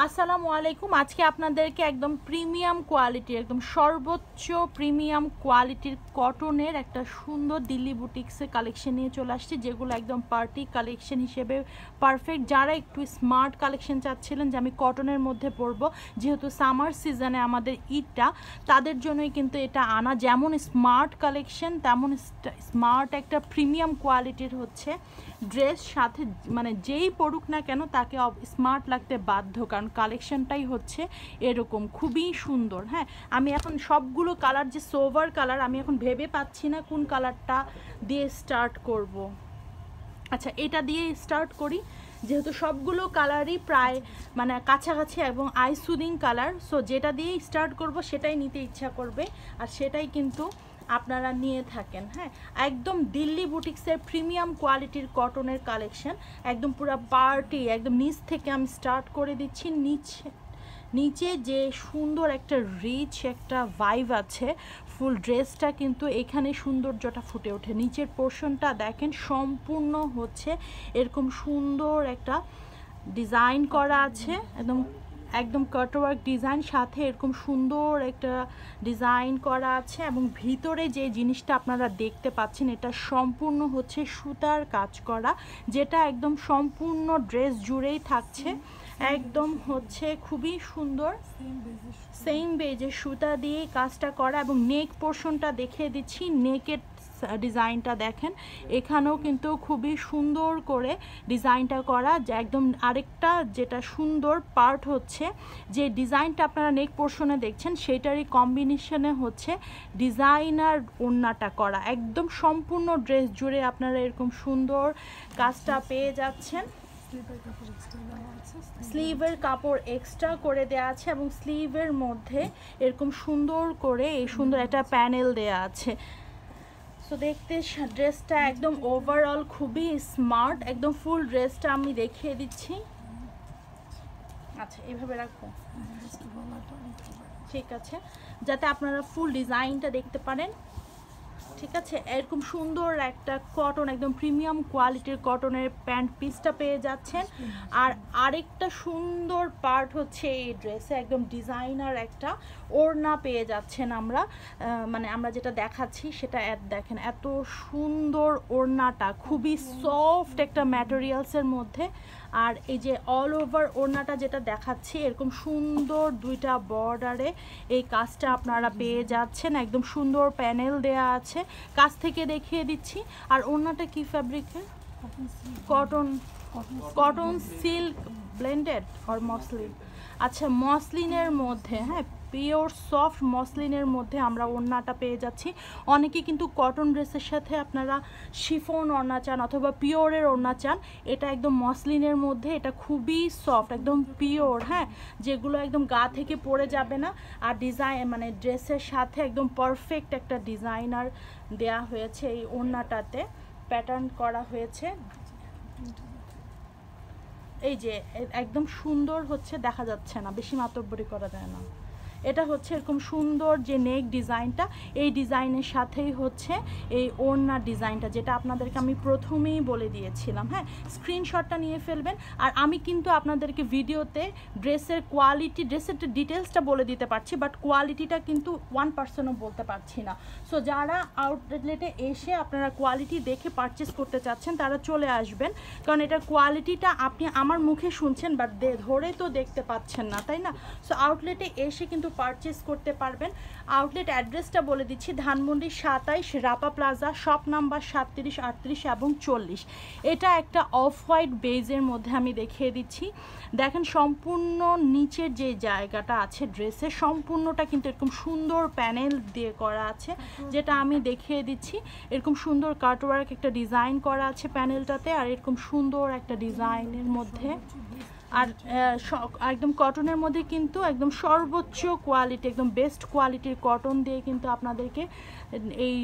আসসালামু আলাইকুম। আজকে আপনাদেরকে একদম প্রিমিয়াম কোয়ালিটির, একদম সর্বোচ্চ প্রিমিয়াম কোয়ালিটির কটনের একটা সুন্দর দিল্লি বুটিক্সের কালেকশন নিয়ে চলে আসছি, যেগুলো একদম পার্টি কালেকশন হিসেবে পারফেক্ট। যারা একটু স্মার্ট কালেকশন চাচ্ছিলেন যে আমি কটনের মধ্যে পরবো, যেহেতু সামার সিজনে আমাদের ঈদটা, তাদের জন্যই কিন্তু এটা আনা। যেমন স্মার্ট কালেকশন তেমন স্মার্ট একটা প্রিমিয়াম কোয়ালিটির হচ্ছে ড্রেস, সাথে মানে যেই পরুক না কেন তাকে স্মার্ট লাগতে বাধ্য, কারণ কালেকশনটাই হচ্ছে এরকম খুবই সুন্দর। হ্যাঁ, আমি এখন সবগুলো কালার, যে সোভার কালার, আমি এখন ভেবে পাচ্ছি না কোন কালারটা দিয়ে স্টার্ট করব। আচ্ছা, এটা দিয়ে স্টার্ট করি, যেহেতু সবগুলো কালারই প্রায় মানে কাছাকাছি এবং আই সুদিং কালার। সো যেটা দিয়ে স্টার্ট করব সেটাই নিতে ইচ্ছা করবে, আর সেটাই কিন্তু আপনারা নিয়ে থাকেন। হ্যাঁ, একদম দিল্লি বুটিক্সের প্রিমিয়াম কোয়ালিটির কটনের কালেকশন, একদম পুরো পার্টি, একদম নিচ থেকে আমি স্টার্ট করে দিচ্ছি। নিচে যে সুন্দর একটা রিচ একটা ভাইব আছে, ফুল ড্রেসটা কিন্তু এখানে সৌন্দর্যটা ফুটে ওঠে। নিচের পোর্শনটা দেখেন, সম্পূর্ণ হচ্ছে এরকম সুন্দর একটা ডিজাইন করা আছে, একদম একদম কাটওয়ার্ক ডিজাইন, সাথে এরকম সুন্দর একটা ডিজাইন করা আছে। এবং ভিতরে যে জিনিসটা আপনারা দেখতে পাচ্ছেন, এটা সম্পূর্ণ হচ্ছে সুতার কাজ করা, যেটা একদম সম্পূর্ণ ড্রেস জুড়েই থাকছে। একদম হচ্ছে খুবই সুন্দর, সেম বেজে সুতা দিয়ে কাজটা করা। এবং নেক পোর্শনটা দেখিয়ে দিচ্ছি, নেকের ডিজাইনটা দেখেন, এখানেও কিন্তু খুবই সুন্দর করে ডিজাইনটা করা। যে একদম আরেকটা যেটা সুন্দর পার্ট হচ্ছে, যে ডিজাইনটা আপনারা নেক পোর্শনে দেখছেন, সেটারই কম্বিনেশনে হচ্ছে ডিজাইনার ওড়নাটা করা। একদম সম্পূর্ণ ড্রেস জুড়ে আপনারা এরকম সুন্দর কাজটা পেয়ে যাচ্ছেন। স্লিভের কাপড় এক্সট্রা করে দেওয়া আছে, এবং স্লিভের মধ্যে এরকম সুন্দর করে এই সুন্দর একটা প্যানেল দেওয়া আছে। সো দেখতে ড্রেসটা একদম ওভারঅল খুবই স্মার্ট। একদম ফুল ড্রেসটা আমি দেখিয়ে দিচ্ছি। আচ্ছা, এইভাবে রাখবো, ঠিক আছে, যাতে আপনারা ফুল ডিজাইনটা দেখতে পারেন। ঠিক আছে, এরকম সুন্দর একটা কটন, একদম প্রিমিয়াম কোয়ালিটির কটনের প্যান্ট পিসটা পেয়ে যাচ্ছেন। আর আরেকটা সুন্দর পার্ট হচ্ছে এই ড্রেসে একদম ডিজাইনার একটা ওড়না পেয়ে যাচ্ছেন। আমরা আমরা যেটা দেখাচ্ছি সেটা দেখেন, এত সুন্দর ওড়নাটা, খুবই সফট একটা ম্যাটেরিয়ালসের মধ্যে। আর এই যে অল ওভার ওড়নাটা যেটা দেখাচ্ছি, এরকম সুন্দর দুইটা বর্ডারে এই কাজটা আপনারা পেয়ে যাচ্ছেন। একদম সুন্দর প্যানেল দেয়া আছে, কাছ থেকে দেখিয়ে দিচ্ছি। আর ওড়নাটা কি ফ্যাব্রিকের? কটন সিল্ক ব্লেন্ডেড আর মসলিন। আচ্ছা, মসলিনের মধ্যে, হ্যাঁ, পিওর সফট মসলিনের মধ্যে আমরা ওড়নাটা পেয়ে যাচ্ছি। অনেকে কিন্তু কটন ড্রেসের সাথে আপনারা শিফন ওড়না চান অথবা পিওরের ওড়না চান, এটা একদম মসলিনের মধ্যে, এটা খুবই সফট, একদম পিওর, হ্যাঁ, যেগুলো একদম গা থেকে পড়ে যাবে না। আর ডিজাইন মানে ড্রেসের সাথে একদম পারফেক্ট একটা ডিজাইনার দেয়া হয়েছে, এই ওড়নাটাতে প্যাটার্ন করা হয়েছে। এই যে একদম সুন্দর হচ্ছে, দেখা যাচ্ছে না, বেশি মাতব্বরি করা যায় না। এটা হচ্ছে এরকম সুন্দর যে নেক ডিজাইনটা, এই ডিজাইনের সাথেই হচ্ছে এই ওড়নার ডিজাইনটা, যেটা আপনাদেরকে আমি প্রথমেই বলে দিয়েছিলাম। হ্যাঁ, স্ক্রিনশটটা নিয়ে ফেলবেন। আর আমি কিন্তু আপনাদেরকে ভিডিওতে ড্রেসের কোয়ালিটি, ড্রেসের ডিটেলসটা বলে দিতে পারছি, বাট কোয়ালিটিটা কিন্তু 1%ও বলতে পারছি না। সো যারা আউটলেটে এসে আপনারা কোয়ালিটি দেখে পারচেস করতে চাচ্ছেন, তারা চলে আসবেন, কারণ এটার কোয়ালিটিটা আপনি আমার মুখে শুনছেন, বাট ধরে তো দেখতে পাচ্ছেন না, তাই না? সো আউটলেটে এসে কিন্তু পারচেস করতে পারবেন। আউটলেট অ্যাড্রেসটা বলে দিচ্ছি, Dhanmondi 27 Rapa plaza, shop number 37, 38 এবং 40। এটা একটা অফ হোয়াইট বেজের মধ্যে আমি দেখিয়ে দিচ্ছি। দেখেন, সম্পূর্ণ নিচের যে জায়গাটা আছে ড্রেসের, সম্পূর্ণটা কিন্তু এরকম সুন্দর প্যানেল দিয়ে করা আছে, যেটা আমি দেখিয়ে দিচ্ছি। এরকম সুন্দর কাটওয়ার্ক একটা ডিজাইন করা আছে প্যানেলটাতে, আর এরকম সুন্দর একটা ডিজাইনের মধ্যে। আর একদম কটনের মধ্যে কিন্তু একদম সর্বোচ্চ কোয়ালিটি, একদম বেস্ট কোয়ালিটির কটন দিয়ে কিন্তু আপনাদেরকে এই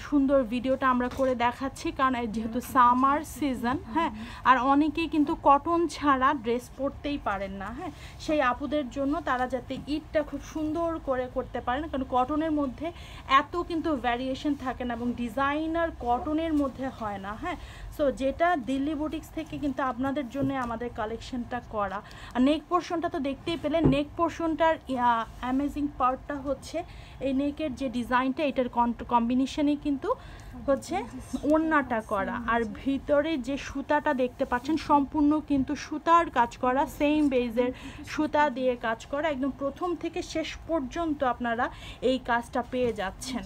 সুন্দর ভিডিওটা আমরা করে দেখাচ্ছি, কারণ যেহেতু সামার সিজন। হ্যাঁ, আর অনেকেই কিন্তু কটন ছাড়া ড্রেস পরতেই পারেন না। হ্যাঁ, সেই আপুদের জন্য, তারা যাতে ঈদটা খুব সুন্দর করে করতে পারেন, কারণ কটনের মধ্যে এত কিন্তু ভ্যারিয়েশন থাকে না, এবং ডিজাইনার কটনের মধ্যে হয় না। হ্যাঁ, সো যেটা দিল্লি বুটিক্স থেকে কিন্তু আপনাদের জন্য আমাদের কালেকশনটা করা। আর নেক পোর্শনটা তো দেখতেই পেলেন, নেক পোর্শনটার অ্যামেজিং পার্টটা হচ্ছে এই নেকের যে ডিজাইনটা, এটার কম্বিনেশনে কিন্তু হচ্ছে ওড়নাটা করা। আর ভিতরে যে সুতাটা দেখতে পাচ্ছেন সম্পূর্ণ কিন্তু সুতার কাজ করা, সেম বেজের সুতা দিয়ে কাজ করা, একদম প্রথম থেকে শেষ পর্যন্ত আপনারা এই কাজটা পেয়ে যাচ্ছেন।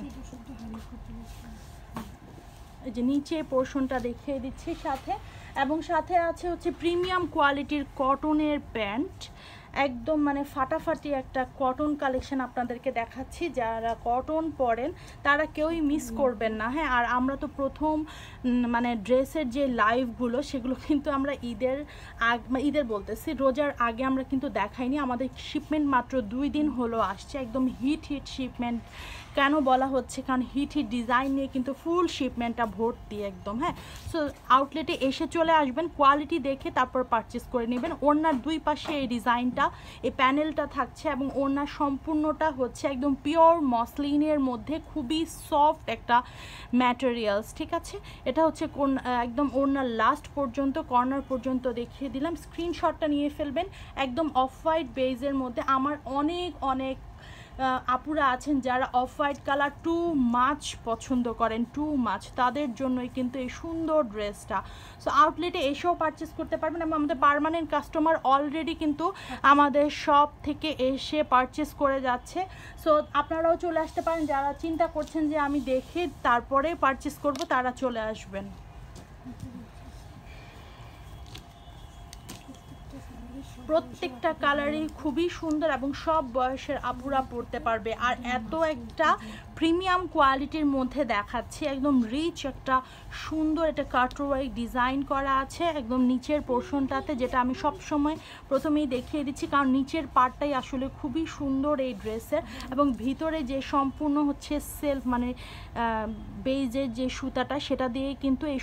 এই যে নিচে পোর্শনটা দেখিয়ে দিচ্ছি সাথে, এবং সাথে আছে হচ্ছে প্রিমিয়াম কোয়ালিটির কটনের প্যান্ট, একদম মানে ফাটাফাটি একটা কটন কালেকশন আপনাদেরকে দেখাচ্ছি। যারা কটন পরেন তারা কেউই মিস করবেন না, হ্যাঁ। আর আমরা তো প্রথম মানে ড্রেসের যে লাইভগুলো সেগুলো কিন্তু আমরা ঈদের বলতেছি রোজার আগে আমরা কিন্তু দেখাইনি। আমাদের শিপমেন্ট মাত্র 2 দিন হলো আসছে, একদম হিট শিপমেন্ট। কেন বলা হচ্ছে, কারণ হিট ডিজাইন নিয়ে কিন্তু ফুল শিপমেন্টটা ভর্তি একদম, হ্যাঁ। সো আউটলেটে এসে চলে আসবেন, কোয়ালিটি দেখে তারপর পারচেস করে নেবেন। ওড়নার 2 পাশে এই ডিজাইনটা, এই প্যানেলটা থাকছে, এবং ওড়নার সম্পূর্ণটা হচ্ছে একদম পিওর মসলিনের মধ্যে খুবই সফট একটা ম্যাটেরিয়ালস, ঠিক আছে। এটা হচ্ছে একদম ওড়নার লাস্ট পর্যন্ত কর্নার পর্যন্ত দেখিয়ে দিলাম। স্ক্রিনশটটা নিয়ে ফেলবেন। একদম অফ হোয়াইট বেজের মধ্যে আমার অনেক আপুরা আছেন যারা off white colour too much পছন্দ করেন, টু মাচ, তাদের জন্যই কিন্তু এই সুন্দর ড্রেসটা। সো আউটলেটে এসেও পারচেস করতে পারবেন, এবং আমাদের পার্মানেন্ট কাস্টমার অলরেডি কিন্তু আমাদের শপ থেকে এসে পারচেস করে যাচ্ছে। সো আপনারাও চলে আসতে পারেন, যারা চিন্তা করছেন যে আমি দেখে তারপরে পারচেস করব, তারা চলে আসবেন। প্রত্যেকটা কালারই খুবই সুন্দর এবং সব বয়সের আপুরা পরতে পারবে। আর এত একটা প্রিমিয়াম কোয়ালিটির মধ্যে দেখাচ্ছি, একদম রিচ একটা সুন্দর এটা কাটওয়ার্ক ডিজাইন করা আছে একদম নিচের পোর্শনটাতে, যেটা আমি সব সময় প্রথমেই দেখিয়ে দিচ্ছি, কারণ নিচের পার্টটাই আসলে খুবই সুন্দর এই ড্রেসের। এবং ভিতরে যে সম্পূর্ণ হচ্ছে সেলফ মানে বেজের যে সুতাটা, সেটা দিয়ে কিন্তু এই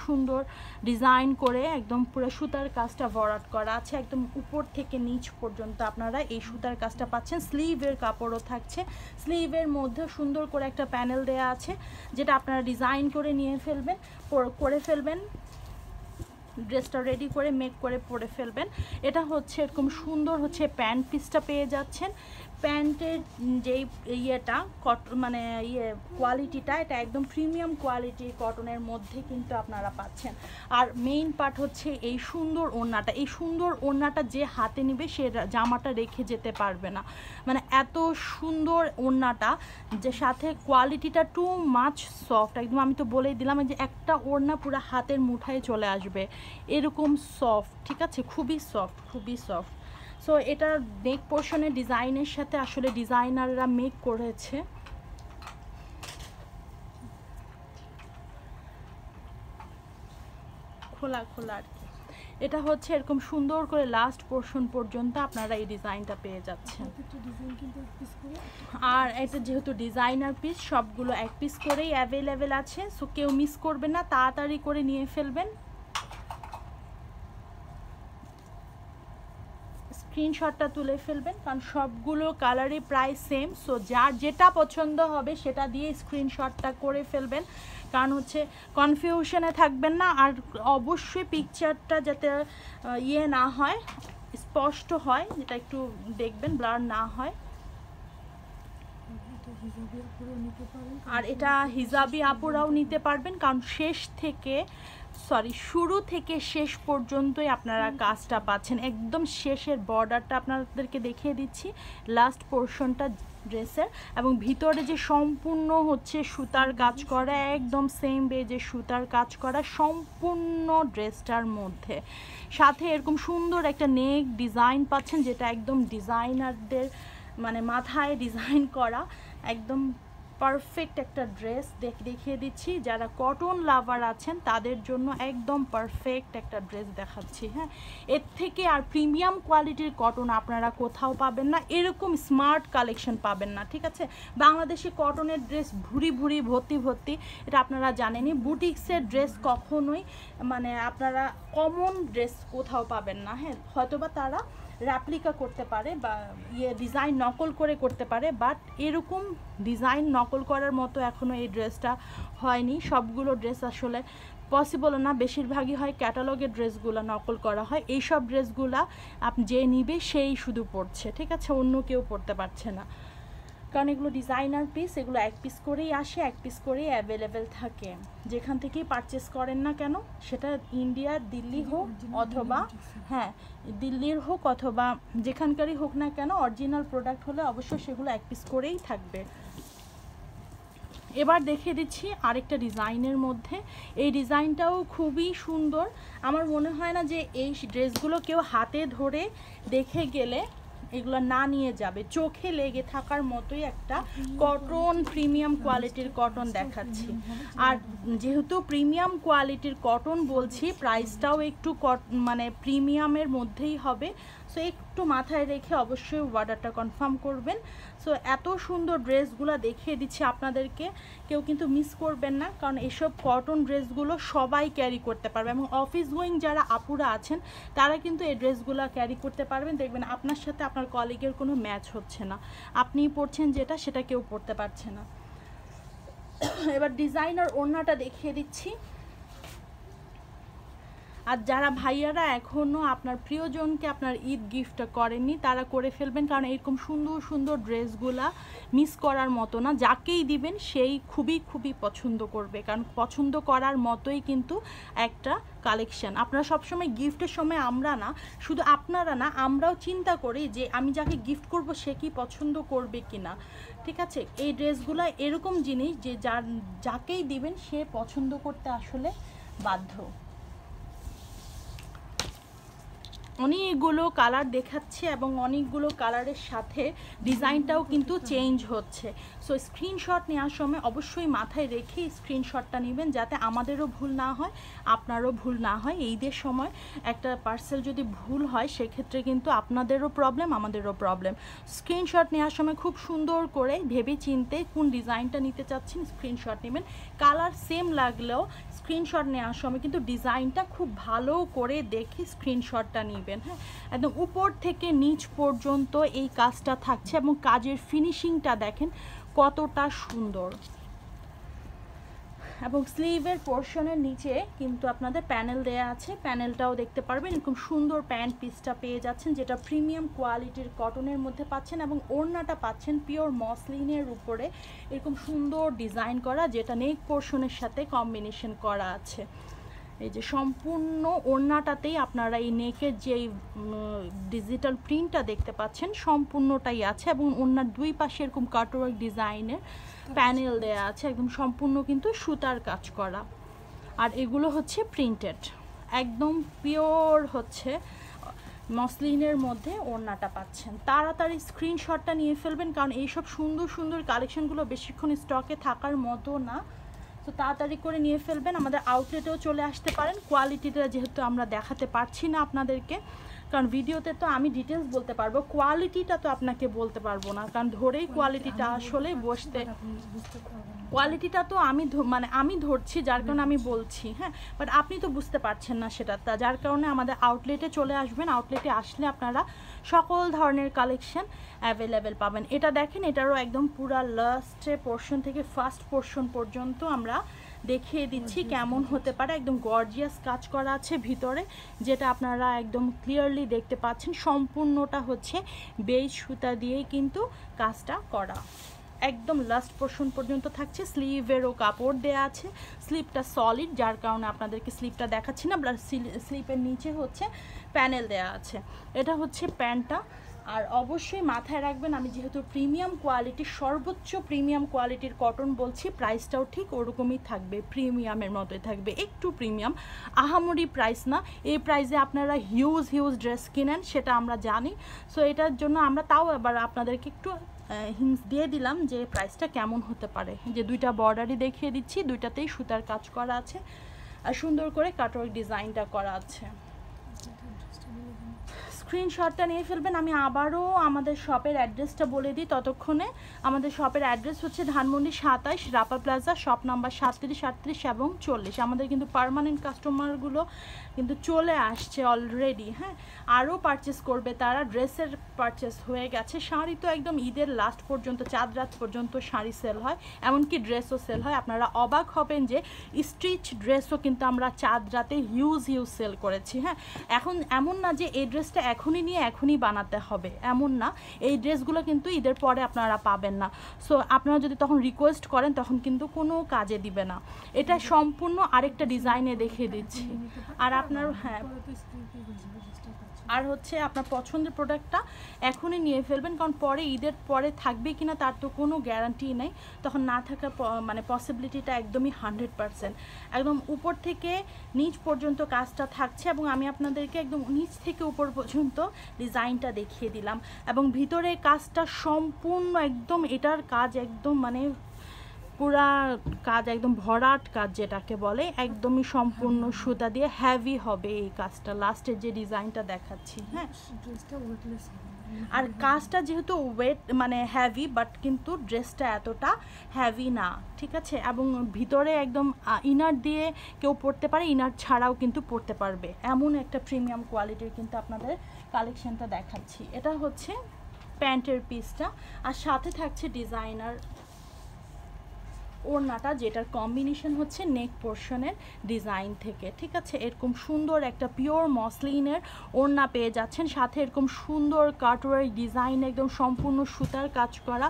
সুন্দর ডিজাইন করে একদম পুরো সুতার কাজটা ভরাট করা আছে, একদম উপর থেকে নিচ পর্যন্ত আপনারা এই সুতার কাজটা পাচ্ছেন। স্লিভের কাপড়ও থাকছে, স্লিভের মধ্যে সুন্দর করে একটা প্যানেল দেয়া আছে, যেটা আপনারা ডিজাইন করে নিয়ে ফেলবেন, ড্রেসটা রেডি করে মেক করে পরে ফেলবেন। এটা হচ্ছে এরকম সুন্দর হচ্ছে প্যান্ট পিসটা পেয়ে যাচ্ছেন। প্যান্টের যেই ইয়েটা মানে কোয়ালিটিটা, এটা একদম প্রিমিয়াম কোয়ালিটির কটনের মধ্যে কিন্তু আপনারা পাচ্ছেন। আর মেইন পার্ট হচ্ছে এই সুন্দর ওড়নাটা, এই সুন্দর ওড়নাটা যে হাতে নিবে সে জামাটা রেখে যেতে পারবে না, মানে এত সুন্দর ওড়নাটা, যে সাথে কোয়ালিটিটা টু মাচ সফট একদম। আমি তো বলেই দিলাম যে একটা ওড়না পুরো হাতের মুঠায় চলে আসবে, এরকম সফট, ঠিক আছে, খুবই সফট। সো এটার নেক পোর্শনের ডিজাইনের সাথে আসলে ডিজাইনাররা মেক করেছে। খোলা আর কি, এটা হচ্ছে এরকম সুন্দর করে লাস্ট পোর্শন পর্যন্ত আপনারা এই ডিজাইনটা পেয়ে যাচ্ছেন। আর এটা যেহেতু ডিজাইনার পিস, সবগুলো এক পিস করেই অ্যাভেলেবেল আছে। সো কেউ মিস করবেন না, তাড়াতাড়ি করে নিয়ে ফেলবেন। স্ক্রিনশটটা তুলে ফেলবেন, কারণ সবগুলো কালারই প্রায় সেম। সো যার যেটা পছন্দ হবে সেটা দিয়ে স্ক্রিনশটটা করে ফেলবেন, কারণ হচ্ছে কনফিউশনে থাকবেন না। আর অবশ্যই পিকচারটা যাতে না হয়, স্পষ্ট হয়, যেটা একটু দেখবেন ব্লার না হয়। আর এটা হিজাবি আপুরাও নিতে পারবেন, কারণ শুরু থেকে শেষ পর্যন্তই আপনারা কাজটা পাচ্ছেন। একদম শেষের বর্ডারটা আপনাদেরকে দেখিয়ে দিচ্ছি, লাস্ট পোর্শনটা ড্রেসের, এবং ভিতরে যে সম্পূর্ণ হচ্ছে সুতার কাজ করা, একদম সেম বেজে সুতার কাজ করা সম্পূর্ণ ড্রেসটার মধ্যে। সাথে এরকম সুন্দর একটা নেক ডিজাইন পাচ্ছেন, যেটা একদম ডিজাইনারদের মানে মাথায় ডিজাইন করা, একদম পারফেক্ট একটা ড্রেস দেখিয়ে দিচ্ছি। যারা কটন লাভার আছেন তাদের জন্য একদম পারফেক্ট একটা ড্রেস দেখাচ্ছি, হ্যাঁ। এর থেকে আর প্রিমিয়াম কোয়ালিটির কটন আপনারা কোথাও পাবেন না, এরকম স্মার্ট কালেকশন পাবেন না, ঠিক আছে। বাংলাদেশি কটনের ড্রেস ভুরি ভর্তি, এটা আপনারা জানেনই। বুটিক্সের ড্রেস কখনোই মানে আপনারা কমন ড্রেস কোথাও পাবেন না, হ্যাঁ। হয়তোবা তারা রেপ্লিকা করতে পারে বা ডিজাইন নকল করে করতে পারে, বাট এরকম ডিজাইন নকল করার মতো এখনও এই ড্রেসটা হয়নি। সবগুলো ড্রেস আসলে পসিবল না, বেশিরভাগই হয় ক্যাটালগের ড্রেসগুলো নকল করা হয়। এইসব ড্রেসগুলা আপনি যে নিবে সেই শুধু পরছে, ঠিক আছে, অন্য কেউ পরতে পারছে না, কারণ এগুলো ডিজাইনার পিস, এগুলো এক পিস করেই আসে, এক পিস করেই অ্যাভেলেবেল থাকে। যেখান থেকেই পারচেস করেন না কেন, সেটা ইন্ডিয়া, দিল্লি হোক অথবা হ্যাঁ দিল্লির হোক অথবা যেখানকারই হোক না কেন, অরিজিনাল প্রোডাক্ট হলে অবশ্যই সেগুলো এক পিস করেই থাকবে। এবার দেখিয়ে দিচ্ছি আরেকটা ডিজাইনের মধ্যে। এই ডিজাইনটাও খুবই সুন্দর। আমার মনে হয় না যে এই ড্রেসগুলো কেউ হাতে ধরে দেখে গেলে এগুলো না নিয়ে যাবে, চোখে লেগে থাকার মতোই একটা কটন, প্রিমিয়াম কোয়ালিটির কটন দেখাচ্ছি। আর যেহেতু প্রিমিয়াম কোয়ালিটির কটন বলছি, প্রাইসটাও একটু মানে প্রিমিয়ামের মধ্যেই হবে। সো একটু মাথায় রেখে অবশ্যই অর্ডারটা কনফার্ম করবেন। সো এত সুন্দর ড্রেসগুলো দেখিয়ে দিচ্ছি আপনাদেরকে, কেউ কিন্তু মিস করবেন না, কারণ এসব কটন ড্রেসগুলো সবাই ক্যারি করতে পারবে, এবং অফিস গোয়িং যারা আপুরা আছেন তারা কিন্তু এই ড্রেসগুলো ক্যারি করতে পারবেন। দেখবেন আপনার সাথে আপনার কলিগের কোনো ম্যাচ হচ্ছে না, আপনি পরছেন যেটা সেটা কেউ পরতে পারছে না। এবার ডিজাইনার ওড়নাটা দেখিয়ে দিচ্ছি। আর যারা ভাইয়ারা এখনও আপনার প্রিয়জনকে আপনার ঈদ গিফটটা করেননি তারা করে ফেলবেন, কারণ এরকম সুন্দর সুন্দর ড্রেসগুলা মিস করার মতো না। যাকেই দিবেন সেই খুবই খুবই পছন্দ করবে, কারণ পছন্দ করার মতোই কিন্তু একটা কালেকশন। আপনারা সবসময় গিফটের সময় আমরা না, শুধু আপনারা না, আমরাও চিন্তা করি যে আমি যাকে গিফট করব সে কি পছন্দ করবে কি না, ঠিক আছে। এই ড্রেসগুলো এরকম জিনিস যে যাকেই দিবেন সে পছন্দ করতে আসলে বাধ্য। অনেকগুলো কালার দেখাচ্ছে এবং অনেকগুলো কালারের সাথে ডিজাইনটাও কিন্তু চেঞ্জ হচ্ছে। সো স্ক্রিনশট নেওয়ার সময় অবশ্যই মাথায় রেখে স্ক্রিনশটটা নেবেন, যাতে আমাদেরও ভুল না হয়, আপনারও ভুল না হয়। ঈদের সময় একটা পার্সেল যদি ভুল হয় সেক্ষেত্রে কিন্তু আপনাদেরও প্রবলেম, আমাদেরও প্রবলেম। স্ক্রিনশট নেওয়ার সময় খুব সুন্দর করে ভেবে চিনতে কোন ডিজাইনটা নিতে চাচ্ছেন স্ক্রিনশট নেবেন। কালার সেম লাগলেও স্ক্রিনশট নেওয়ার সময় কিন্তু ডিজাইনটা খুব ভালো করে দেখে স্ক্রিনশটটা নেবেন। হ্যাঁ, একদম উপর থেকে নিচ পর্যন্ত এই কাজটা থাকছে এবং কাজের ফিনিশিংটা দেখেন কতটা সুন্দর। এবং স্লিভের পোর্শনের নিচে কিন্তু আপনাদের প্যানেল দেয়া আছে, প্যানেলটাও দেখতে পারবেন। এরকম সুন্দর প্যান্ট পিসটা পেয়ে যাচ্ছেন, যেটা প্রিমিয়াম কোয়ালিটির কটনের মধ্যে পাচ্ছেন, এবং ওড়নাটা পাচ্ছেন পিওর মসলিনের উপরে এরকম সুন্দর ডিজাইন করা, যেটা নেক পোর্শনের সাথে কম্বিনেশন করা আছে। এই যে সম্পূর্ণ ওড়নাটাতেই আপনারা এই নেকের যে ডিজিটাল প্রিন্টটা দেখতে পাচ্ছেন সম্পূর্ণটাই আছে, এবং ওড়নার দুই পাশে এরকম কাটওয়ার্ক ডিজাইনের প্যানেল দেয়া আছে, একদম সম্পূর্ণ কিন্তু সুতার কাজ করা। আর এগুলো হচ্ছে প্রিন্টেড, একদম পিওর হচ্ছে মসলিনের মধ্যে ওড়নাটা পাচ্ছেন। তাড়াতাড়ি স্ক্রিনশটটা নিয়ে ফেলবেন, কারণ এইসব সুন্দর সুন্দর কালেকশনগুলো বেশিক্ষণ স্টকে থাকার মতো না। তো তাড়াতাড়ি করে নিয়ে ফেলবেন। আমাদের আউটলেটেও চলে আসতে পারেন। কোয়ালিটিটা যেহেতু আমরা দেখাতে পারছি না আপনাদেরকে, কারণ ভিডিওতে তো আমি ডিটেলস বলতে পারবো, কোয়ালিটিটা তো আপনাকে বলতে পারবো না, কারণ ধরেই কোয়ালিটিটা আসলে বসতে, কোয়ালিটিটা তো আমি ধরছি, যার কারণে আমি বলছি। হ্যাঁ, বাট আপনি তো বুঝতে পারছেন না সেটা, যার কারণে আমাদের আউটলেটে চলে আসবেন। আউটলেটে আসলে আপনারা সকল ধরনের কালেকশন অ্যাভেলেবেল পাবেন। এটা দেখেন, এটারও একদম পুরা লাস্টে পোর্শন থেকে ফার্স্ট পোর্শন পর্যন্ত আমরা দেখিয়ে দিচ্ছি কেমন হতে পারে। একদম গর্জিয়াস কাজ করা আছে ভিতরে, যেটা আপনারা একদম ক্লিয়ারলি দেখতে পাচ্ছেন। সম্পূর্ণটা হচ্ছে বেজ সুতা দিয়েই কিন্তু কাজটা করা, একদম লাস্ট পোর্শন পর্যন্ত থাকছে। স্লিভেরও কাপড় দেয়া আছে, স্লিভটা সলিড, যার কারণে আপনাদেরকে স্লিভটা দেখাচ্ছি না। স্লিভের নিচে হচ্ছে প্যানেল দেয়া আছে। এটা হচ্ছে প্যান্টটা। আর অবশ্যই মাথায় রাখবেন, আমি যেহেতু প্রিমিয়াম কোয়ালিটির, সর্বোচ্চ প্রিমিয়াম কোয়ালিটির কটন বলছি, প্রাইসটাও ঠিক ওরকমই থাকবে, প্রিমিয়ামের মতোই থাকবে, একটু প্রিমিয়াম, আহামরি প্রাইস না। এই প্রাইসে আপনারা হিউজ হিউজ ড্রেস কিনেন, সেটা আমরা জানি। সো এটার জন্য আমরা তাও এবার আপনাদেরকে একটু হিন্টস দিয়ে দিলাম যে প্রাইসটা কেমন হতে পারে। যে দুইটা বর্ডারই দেখিয়ে দিচ্ছি, দুইটাতেই সুতার কাজ করা আছে আর সুন্দর করে কাটওয়ার্ক ডিজাইনটা করা আছে। স্ক্রিনশটটা নিয়ে ফেলবেন। আমি আবারও আমাদের শপের অ্যাড্রেসটা বলে দিই ততক্ষণে। আমাদের শপের অ্যাড্রেস হচ্ছে Dhanmondi 27 Rapa plaza, shop number 37, 38 এবং 40। আমাদের কিন্তু পার্মানেন্ট কাস্টমারগুলো কিন্তু চলে আসছে অলরেডি, হ্যাঁ। আরও পারচেস করবে তারা, ড্রেসের পারচেস হয়ে গেছে। শাড়ি তো একদম ঈদের লাস্ট পর্যন্ত, চাঁদ রাত পর্যন্ত শাড়ি সেল হয়, এমনকি ড্রেসও সেল হয়। আপনারা অবাক হবেন যে স্টিচ ড্রেসও কিন্তু আমরা চাঁদ রাতে হিউজ সেল করেছি, হ্যাঁ। এখন এমন না যে এই ড্রেসটা এখনই নিয়ে এখনই বানাতে হবে, এমন না। এই ড্রেসগুলো কিন্তু ঈদের পরে আপনারা পাবেন না। সো আপনারা যদি তখন রিকোয়েস্ট করেন তখন কিন্তু কোনো কাজে দিবে না। এটা সম্পূর্ণ আরেকটা ডিজাইনে দেখিয়ে দিচ্ছি। আর আপনার হ্যাঁ, আর হচ্ছে আপনার পছন্দের প্রোডাক্টটা এখনই নিয়ে ফেলবেন, কারণ পরে ঈদের পরে থাকবে কিনা তার তো কোনো গ্যারান্টি নেই। তখন না থাকার মানে পসিবিলিটিটা একদমই 100%। একদম উপর থেকে নিচ পর্যন্ত কাজটা থাকছে, এবং আমি আপনাদেরকে একদম নিচ থেকে উপর পর্যন্ত ডিজাইনটা দেখিয়ে দিলাম। এবং ভিতরে কাজটা সম্পূর্ণ একদম, এটার কাজ একদম মানে পুরা কাজ একদম ভরাট কাজ যেটাকে বলে, একদমই সম্পূর্ণ সুতা দিয়ে হ্যাভি হবে এই কাজটা। লাস্টের যে ডিজাইনটা দেখাচ্ছি, হ্যাঁ। আর কাজটা যেহেতু ওয়েট মানে হ্যাভি, বাট কিন্তু ড্রেসটা এতটা হ্যাভি না, ঠিক আছে। এবং ভিতরে একদম ইনার দিয়ে কেউ পরতে পারে, ইনার ছাড়াও কিন্তু পরতে পারবে, এমন একটা প্রিমিয়াম কোয়ালিটির কিন্তু আপনাদের কালেকশনটা দেখাচ্ছি। এটা হচ্ছে প্যান্টের পিসটা, আর সাথে থাকছে ডিজাইনার ওড়নাটা, যেটার কম্বিনেশন হচ্ছে নেক পোর্শনের ডিজাইন থেকে, ঠিক আছে। এরকম সুন্দর একটা পিওর মসলিনের ওড়না পেয়ে যাচ্ছেন, সাথে এরকম সুন্দর কাটওয়ার্ক ডিজাইন একদম সম্পূর্ণ সুতার কাজ করা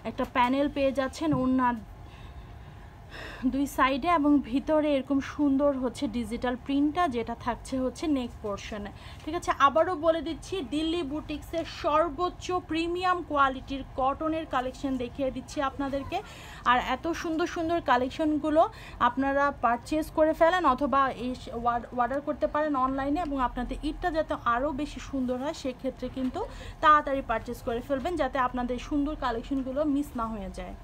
একটা প্যানেল পেয়ে যাচ্ছেন ওড়নার দুই সাইডে, এবং ভিতরে এরকম সুন্দর হচ্ছে ডিজিটাল প্রিন্টটা, যেটা থাকছে হচ্ছে নেক পোর্শনে, ঠিক আছে। আবারও বলে দিচ্ছি, দিল্লি বুটিক্সের সর্বোচ্চ প্রিমিয়াম কোয়ালিটির কটনের কালেকশন দেখিয়ে দিচ্ছি আপনাদেরকে। আর এত সুন্দর সুন্দর কালেকশনগুলো আপনারা পারচেজ করে ফেলেন, অথবা এই অর্ডার করতে পারেন অনলাইনে, এবং আপনাদের ঈদটা যাতে আরও বেশি সুন্দর হয় সেক্ষেত্রে কিন্তু তাড়াতাড়ি পারচেজ করে ফেলবেন, যাতে আপনাদের সুন্দর কালেকশনগুলো মিস না হয়ে যায়।